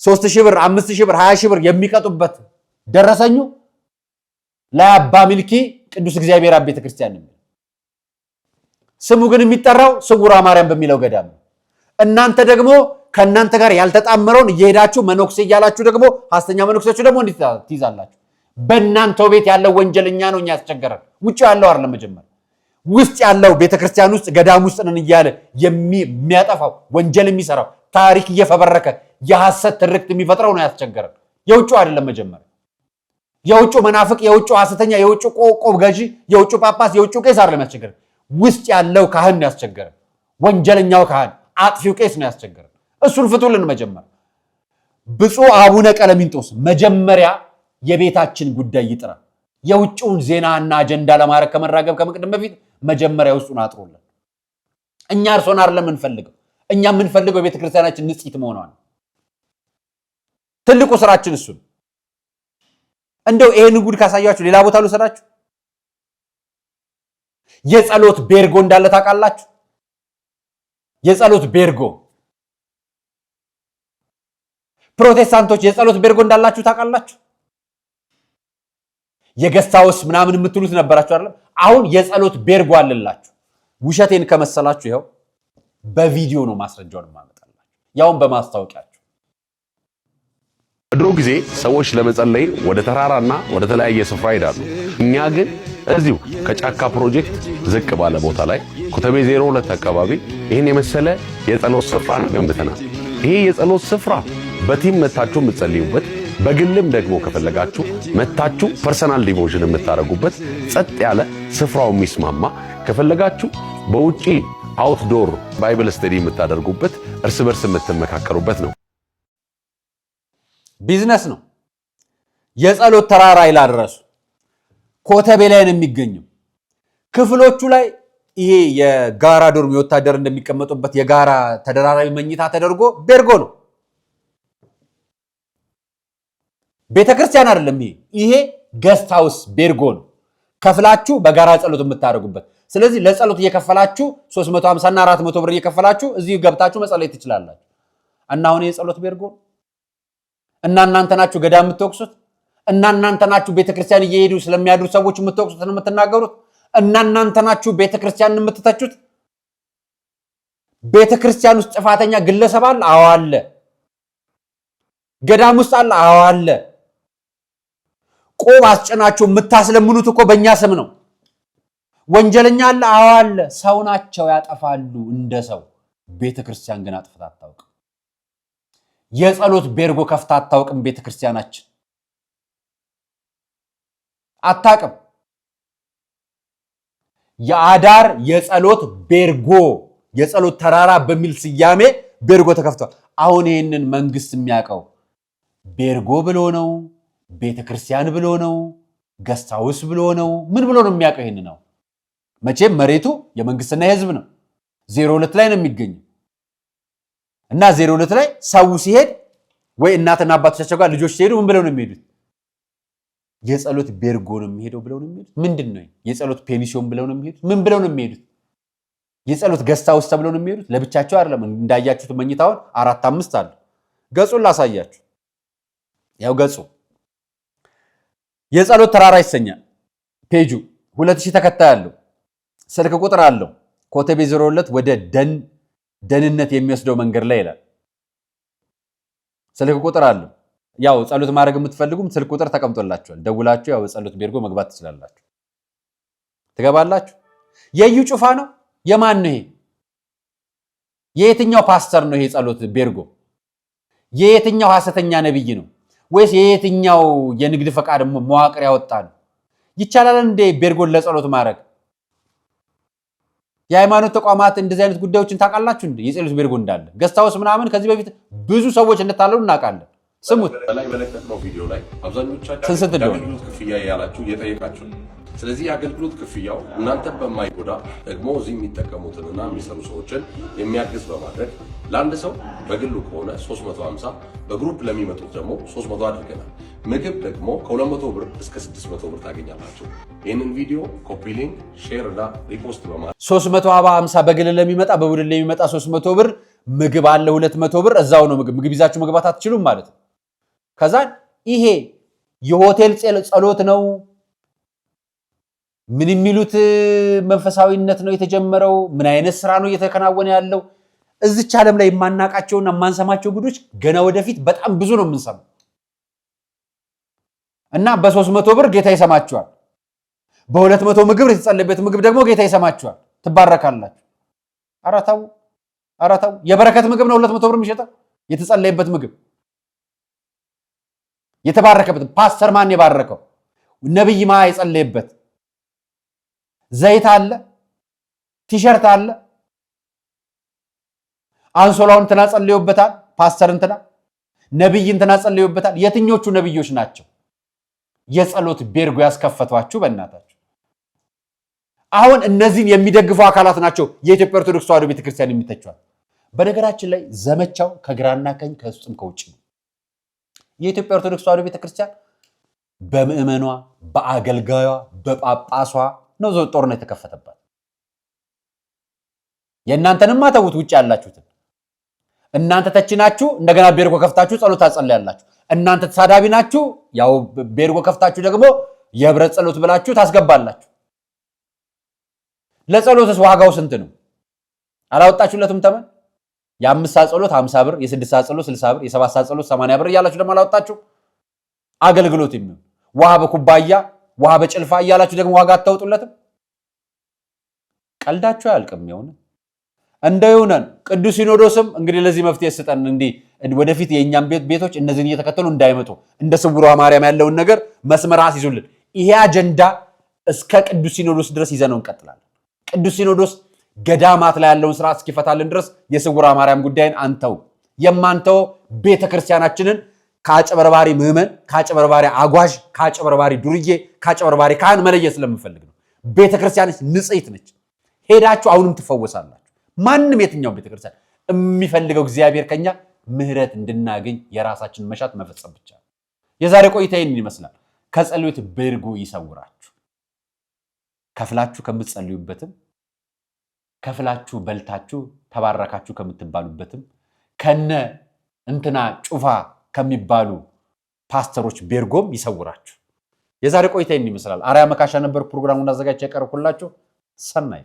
3000 ብር 5000 ብር 20 ሺህ ብር የሚቀጡበት ደረሰኙ ለአባ ሚልኪ ቅዱስ እግዚአብሔር አብ ቤተክርስቲያን ነው። ስሙ ግን የሚጠራው ስውሯ ማርያም በሚለው ገዳም ነው። እናንተ ደግሞ ከእናንተ ጋር ያልተጣመረውን እየሄዳችሁ መነኩሴ እያላችሁ ደግሞ ሐሰተኛ መነኩሴዎቹ ደግሞ እንዴት ትይዛላችሁ? በእናንተው ቤት ያለው ወንጀለኛ ነው እኛ ያስቸገረን። ውጭ ያለው አይደለም መጀመር ውስጥ ያለው ቤተክርስቲያን ውስጥ ገዳም ውስጥ ነን እያለ የሚያጠፋው ወንጀል የሚሰራው ታሪክ እየፈበረከ የሐሰት ትርክት የሚፈጥረው ነው ያስቸገረን። የውጭ አይደለም መጀመር። የውጭ መናፍቅ፣ የውጭ ሐሰተኛ፣ የውጭ ቆብ ገዢ፣ የውጭ ጳጳስ፣ የውጭ ቄስ አይደለም ያስቸገረን። ውስጥ ያለው ካህን ነው ያስቸገረን። ወንጀለኛው ካህን አጥፊው ቄስ ነው ያስቸገረን። እሱን ፍቱልን መጀመር። ብፁዕ አቡነ ቀለሚንጦስ መጀመሪያ የቤታችን ጉዳይ ይጥራ። የውጭውን ዜናና አጀንዳ ለማድረግ ከመራገብ ከመቅደም በፊት መጀመሪያ ውስጡን አጥሩልን። እኛ እርሶን አይደለም የምንፈልገው። እኛ የምንፈልገው የቤተክርስቲያናችን ንጽሕት መሆኗን ትልቁ ስራችን እሱ። እንደው ይሄን ጉድ ካሳያችሁ ሌላ ቦታ ልወሰዳችሁ። የጸሎት ቤርጎ እንዳለ ታውቃላችሁ? የጸሎት ቤርጎ ፕሮቴስታንቶች የጸሎት ቤርጎ እንዳላችሁ ታውቃላችሁ? የገስታውስ ምናምን የምትሉት ነበራችሁ አይደል? አሁን የጸሎት ቤርጎ አለላችሁ። ውሸቴን ከመሰላችሁ ይኸው በቪዲዮ ነው ማስረጃውን ማመጣላችሁ፣ ያውን በማስታወቂያችሁ። በድሮ ጊዜ ሰዎች ለመጸለይ ወደ ተራራና ወደ ተለያየ ስፍራ ይሄዳሉ። እኛ ግን እዚሁ ከጫካ ፕሮጀክት ዝቅ ባለ ቦታ ላይ ኮተቤ 02 አካባቢ ይህን የመሰለ የጸሎት ስፍራ ገንብተናል። ይሄ የጸሎት ስፍራ በቲም መታችሁ የምትጸልዩበት፣ በግልም ደግሞ ከፈለጋችሁ መታችሁ ፐርሰናል ዲቮሽን የምታደርጉበት ጸጥ ያለ ስፍራው የሚስማማ፣ ከፈለጋችሁ በውጪ አውትዶር ባይብል ስተዲ የምታደርጉበት፣ እርስ በርስ የምትመካከሩበት ነው። ቢዝነስ ነው። የጸሎት ተራራ ይላል ራሱ ኮተቤ ላይ ነው የሚገኘው። ክፍሎቹ ላይ ይሄ የጋራ ዶርም የወታደር እንደሚቀመጡበት የጋራ ተደራራቢ መኝታ ተደርጎ ቤርጎ ነው። ቤተክርስቲያን አይደለም። ይሄ ገስት ሃውስ ቤርጎ ነው። ከፍላችሁ በጋራ ጸሎት የምታደርጉበት። ስለዚህ ለጸሎት እየከፈላችሁ 350 እና 400 ብር እየከፈላችሁ እዚህ ገብታችሁ መጸለይ ትችላላችሁ። እና አሁን የጸሎት ቤርጎ ነው። እና እናንተ ናችሁ ገዳም የምትወቅሱት። እና እናንተ ናችሁ ቤተክርስቲያን እየሄዱ ስለሚያድሩ ሰዎች የምትወቅሱት ነው የምትናገሩት። እና እናንተ ናችሁ ቤተክርስቲያንን የምትተቹት። ቤተክርስቲያን ውስጥ ጥፋተኛ ግለሰብ አለ? አዎ አለ። ገዳም ውስጥ አለ? አዎ አለ። ቆብ አስጭናችሁ የምታስለምኑት እኮ በእኛ ስም ነው። ወንጀለኛ አለ? አዎ አለ። ሰው ናቸው፣ ያጠፋሉ እንደ ሰው። ቤተክርስቲያን ግን አጥፍታ አታውቅም። የጸሎት ቤርጎ ከፍታ አታውቅም። ቤተክርስቲያናችን አታውቅም። የአዳር የጸሎት ቤርጎ የጸሎት ተራራ በሚል ስያሜ ቤርጎ ተከፍቷል። አሁን ይህንን መንግስት የሚያውቀው ቤርጎ ብሎ ነው? ቤተክርስቲያን ብሎ ነው? ገስት ሃውስ ብሎ ነው? ምን ብሎ ነው የሚያውቀው? ይህን ነው። መቼም መሬቱ የመንግስትና የህዝብ ነው። 02 ላይ ነው የሚገኘው እና 02 ላይ ሰው ሲሄድ ወይ እናትና አባቶቻቸው ጋር ልጆች ሲሄዱ ምን ብለው ነው የሚሄዱት? የጸሎት ቤርጎ ነው የሚሄደው ብለው ነው የሚሄዱት። ምንድን ነው የጸሎት ፔኒሲዮን ብለው ነው የሚሄዱት? ምን ብለው ነው የሚሄዱት? የጸሎት ገስት ሃውስ ተብለው ነው የሚሄዱት። ለብቻቸው አይደለም። እንዳያችሁት መኝታውን 4-5 አለ። ገጹን ላሳያችሁ። ያው ገጹ የጸሎት ተራራ ይሰኛል። ፔጁ 2000 ተከታይ አለው። ስልክ ቁጥር አለው። ኮተቤ 02 ወደ ደህንነት የሚወስደው መንገድ ላይ ይላል። ስልክ ቁጥር አለው። ያው ጸሎት ማድረግ የምትፈልጉም ስልክ ቁጥር ተቀምጦላችኋል። ደውላችሁ ያው ጸሎት ቤርጎ መግባት ትችላላችሁ። ትገባላችሁ። የዩ ጩፋ ነው? የማን ነው ይሄ? የየትኛው ፓስተር ነው ይሄ ጸሎት ቤርጎ? የየትኛው ሐሰተኛ ነብይ ነው? ወይስ የየትኛው የንግድ ፈቃድ መዋቅር ያወጣ ነው? ይቻላል እንደ ቤርጎን ለጸሎት ማድረግ? የሃይማኖት ተቋማት እንደዚህ አይነት ጉዳዮችን ታውቃላችሁ እንዴ? የጸሎት ቤርጎ እንዳለ ገስት ሃውስ ምናምን ከዚህ በፊት ብዙ ሰዎች እንደታለሉ እናውቃለን። ስሙት። ላይ በለቀቅነው ቪዲዮ ላይ አብዛኞቻችሁ የአገልግሎት ክፍያ ያላችሁ እየጠየቃችሁ ነው። ስለዚህ የአገልግሎት ክፍያው እናንተን በማይጎዳ ደግሞ እዚህ የሚጠቀሙትንና የሚሰሩ ሰዎችን የሚያግዝ በማድረግ ለአንድ ሰው በግሉ ከሆነ 350 በግሩፕ ለሚመጡት ደግሞ 300 አድርገናል። ምግብ ደግሞ ከ200 ብር እስከ 600 ብር ታገኛላችሁ። ይህንን ቪዲዮ ኮፒ ሊንክ፣ ሼር እና ሪፖስት በማድረግ 350 በግል ለሚመጣ በቡድን ለሚመጣ 300 ብር ምግብ አለ 200 ብር እዛው ነው። ምግብ ይዛችሁ መግባት አትችሉም ማለት ነው። ከዛ ይሄ የሆቴል ጸሎት ነው ምን የሚሉት መንፈሳዊነት ነው የተጀመረው? ምን አይነት ስራ ነው እየተከናወነ ያለው? እዚች ዓለም ላይ የማናቃቸውና የማንሰማቸው ጉዶች ገና ወደፊት በጣም ብዙ ነው የምንሰማው። እና በ300 ብር ጌታ ይሰማችኋል። በ200 ምግብ የተጸለየበት ምግብ ደግሞ ጌታ ይሰማችኋል። ትባረካላችሁ። ኧረ ተው። የበረከት ምግብ ነው 200 ብር የሚሸጠው የተጸለየበት ምግብ የተባረከበት። ፓስተር ማን የባረከው? ነብይ ማ የጸለየበት ዘይት አለ፣ ቲሸርት አለ፣ አንሶላውን እንትና ጸልዮበታል፣ ፓስተር እንትና ነብይ እንትና ጸልዮበታል። የትኞቹ ነብዮች ናቸው የጸሎት ቤርጎ ያስከፈቷችሁ? በእናታችሁ አሁን እነዚህን የሚደግፉ አካላት ናቸው የኢትዮጵያ ኦርቶዶክስ ተዋሕዶ ቤተክርስቲያን የሚተቿል። በነገራችን ላይ ዘመቻው ከግራና ቀኝ ከውስጥም ከውጭ ነው። የኢትዮጵያ ኦርቶዶክስ ተዋሕዶ ቤተክርስቲያን በምዕመኗ፣ በአገልጋዩ፣ በጳጳሷ ነው ጦርነት የተከፈተባት። የእናንተንማ ተውት፣ ውጭ ያላችሁትን እናንተ ተቺ ናችሁ። እንደገና ቤርጎ ከፍታችሁ ጸሎት ታጸልያላችሁ። እናንተ ተሳዳቢ ናችሁ። ያው ቤርጎ ከፍታችሁ ደግሞ የህብረት ጸሎት ብላችሁ ታስገባላችሁ። ለጸሎትስ ዋጋው ስንት ነው? አላወጣችሁለትም ተመን? የ5 ሰዓት ጸሎት 50 ብር፣ የ6 ሰዓት ጸሎት 60 ብር፣ የ7 ሰዓት ጸሎት 80 ብር እያላችሁ ደግሞ አላወጣችሁ። አገልግሎት የሚሆን ውሃ በኩባያ ውሃ በጭልፋ እያላችሁ ደግሞ ዋጋ አታውጡለትም። ቀልዳችሁ አያልቅም። የሆነ እንደውነን ቅዱስ ሲኖዶስም እንግዲህ ለዚህ መፍትሄ ስጠን። እንዲህ ወደፊት የእኛም ቤቶች እነዚህን እየተከተሉ እንዳይመጡ እንደ ስውሯ ማርያም ያለውን ነገር መስመር አስይዙልን። ይሄ አጀንዳ እስከ ቅዱስ ሲኖዶስ ድረስ ይዘነው እንቀጥላለን። ቅዱስ ሲኖዶስ ገዳማት ላይ ያለውን ስርዓት እስኪፈታልን ድረስ የስውሯ ማርያም ጉዳይን አንተው። የማንተው ቤተክርስቲያናችንን ከአጭበርባሪ ምዕመን፣ ከአጭበርባሪ አጓዥ፣ ከአጭበርባሪ ዱርዬ፣ ከአጭበርባሪ ካህን መለየት ስለምንፈልግ ነው። ቤተክርስቲያንች ንጽሕት ነች። ሄዳችሁ አሁንም ትፈወሳላችሁ። ማንም የትኛው ቤተክርስቲያን የሚፈልገው እግዚአብሔር ከኛ ምህረት እንድናገኝ የራሳችን መሻት መፈጸም ብቻ ነው። የዛሬ ቆይታ ይህንን ይመስላል። ከጸሎት በርጎ ይሰውራችሁ። ከፍላችሁ ከምትጸልዩበትም ከፍላችሁ በልታችሁ ተባረካችሁ ከምትባሉበትም ከነ እንትና ጩፋ ከሚባሉ ፓስተሮች ቤርጎም ይሰውራችሁ። የዛሬ ቆይታ ይህንን ይመስላል። አርያ መካሻ ነበር ፕሮግራሙን አዘጋጅቼ ያቀርብኩላችሁ። ሰናይ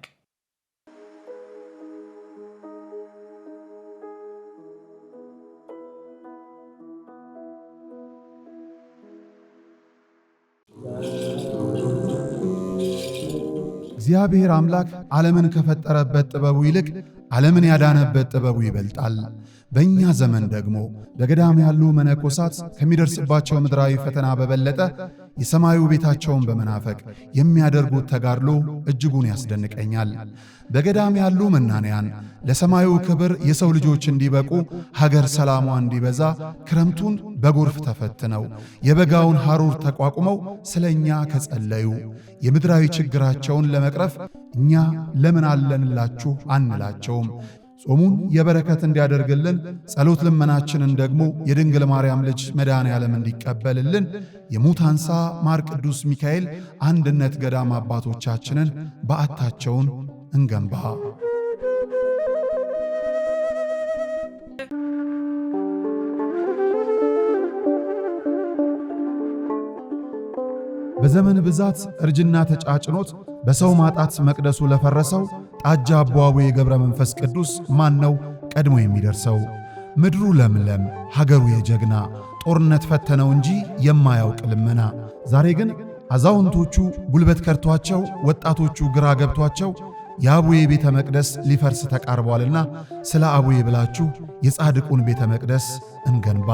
እግዚአብሔር አምላክ ዓለምን ከፈጠረበት ጥበቡ ይልቅ ዓለምን ያዳነበት ጥበቡ ይበልጣል። በእኛ ዘመን ደግሞ በገዳም ያሉ መነኮሳት ከሚደርስባቸው ምድራዊ ፈተና በበለጠ የሰማዩ ቤታቸውን በመናፈቅ የሚያደርጉት ተጋድሎ እጅጉን ያስደንቀኛል። በገዳም ያሉ መናንያን ለሰማዩ ክብር የሰው ልጆች እንዲበቁ ሀገር ሰላሟ እንዲበዛ ክረምቱን በጎርፍ ተፈትነው የበጋውን ሐሩር ተቋቁመው ስለኛ ከጸለዩ የምድራዊ ችግራቸውን ለመቅረፍ እኛ ለምን አለንላችሁ አንላቸውም። ጾሙን የበረከት እንዲያደርግልን ጸሎት ልመናችንን ደግሞ የድንግል ማርያም ልጅ መድኃኔ ዓለም እንዲቀበልልን የሙታንሳ ማር ቅዱስ ሚካኤል አንድነት ገዳም አባቶቻችንን በዓታቸውን እንገንባ። በዘመን ብዛት እርጅና ተጫጭኖት በሰው ማጣት መቅደሱ ለፈረሰው ጣጃ አቡነ ገብረ መንፈስ ቅዱስ ማን ነው ቀድሞ የሚደርሰው? ምድሩ ለምለም ሀገሩ የጀግና ጦርነት ፈተነው እንጂ የማያውቅ ልመና። ዛሬ ግን አዛውንቶቹ ጉልበት ከርቷቸው ወጣቶቹ ግራ ገብቷቸው የአቡዬ ቤተ መቅደስ ሊፈርስ ተቃርቧልና ስለ አቡዬ ብላችሁ የጻድቁን ቤተ መቅደስ እንገንባ።